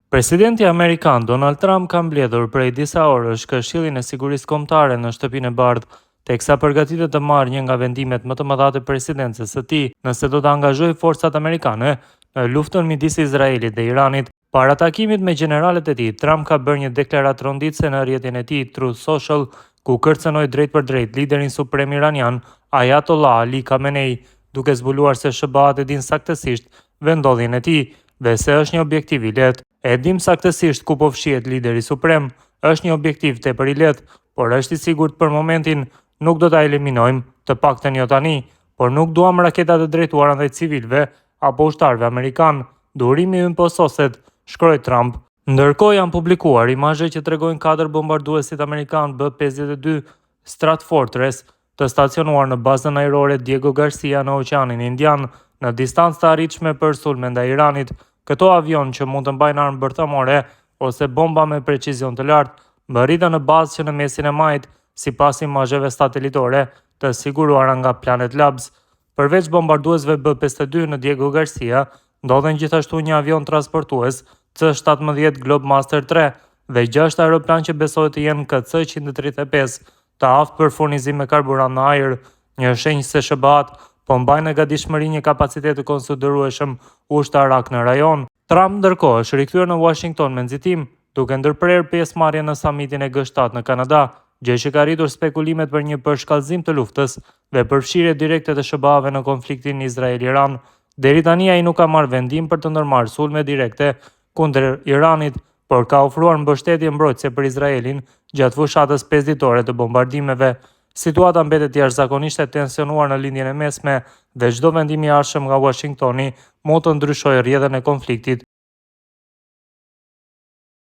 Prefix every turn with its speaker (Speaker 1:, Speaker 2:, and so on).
Speaker 1: Presidenti Amerikan Donald Trump ka mbledhur prej disa orësh Këshillin e Sigurisë Kombëtare në Shtëpinë e Bardhë, teksa përgatitet të marrë një nga vendimet më të mëdha të presidencës së tij, nëse do të angazhojë forcat amerikane në luftën midis Izraelit dhe Iranit. Para takimit me gjeneralet e tij, Trump ka bërë një deklaratë ronditëse në rrjetin e tij Truth Social, ku kërcënoi drejt për drejt liderin suprem iranian Ayatollah Ali Khamenei, duke zbuluar se SBA-t e din saktësisht vendodhjen e tij dhe se është një objektiv i lehtë. E dim saktësisht ku po fshihet lideri suprem, është një objektiv tepër i lehtë, por është i sigurt për momentin, nuk do ta eliminojmë, të paktën jo tani, por nuk duam raketa të drejtuara ndaj civilëve apo ushtarëve amerikan. Durimi ynë po soset, shkroi Trump. Ndërkohë janë publikuar imazhe që tregojnë 4 bombarduesit amerikan B-52 Stratfortress të stacionuar në bazën ajrore Diego Garcia në Oqeanin Indian, në distancë të arritshme për sulme ndaj Iranit. Këto avion që mund të mbajnë armë bërthamore ose bomba me precizion të lartë, mbërritën në bazë që në mesin e majit, sipas imazheve satelitore të siguruara nga Planet Labs. Përveç bombarduesve B-52 në Diego Garcia, ndodhen gjithashtu një avion transportues C-17 Globemaster III dhe 6 aeroplan që besohet të jenë KC-135, të aftë për furnizim me karburant në ajër, një shenjë se SBA-t po mbajnë në gatishmëri një kapacitet të konsiderueshëm ushtarak në rajon. Trump ndërkohë është rikthyer në Washington me nxitim, duke ndërprerë pjesëmarrje në samitin e G7 në Kanada, gjë që ka rritur spekulimet për një përshkallëzim të luftës dhe përfshirje direkte të SBA-ve në konfliktin Izrael-Iran. Deri tani ai nuk ka marrë vendim për të ndërmarrë sulme direkte kundër Iranit, por ka ofruar mbështetje mbrojtëse për Izraelin gjatë fushatës 5 ditore të bombardimeve. Situata mbetet jashtëzakonisht e tensionuar në lindjen e mesme dhe çdo vendim i arshëm nga Washingtoni mund të ndryshojë rrjedhën e konfliktit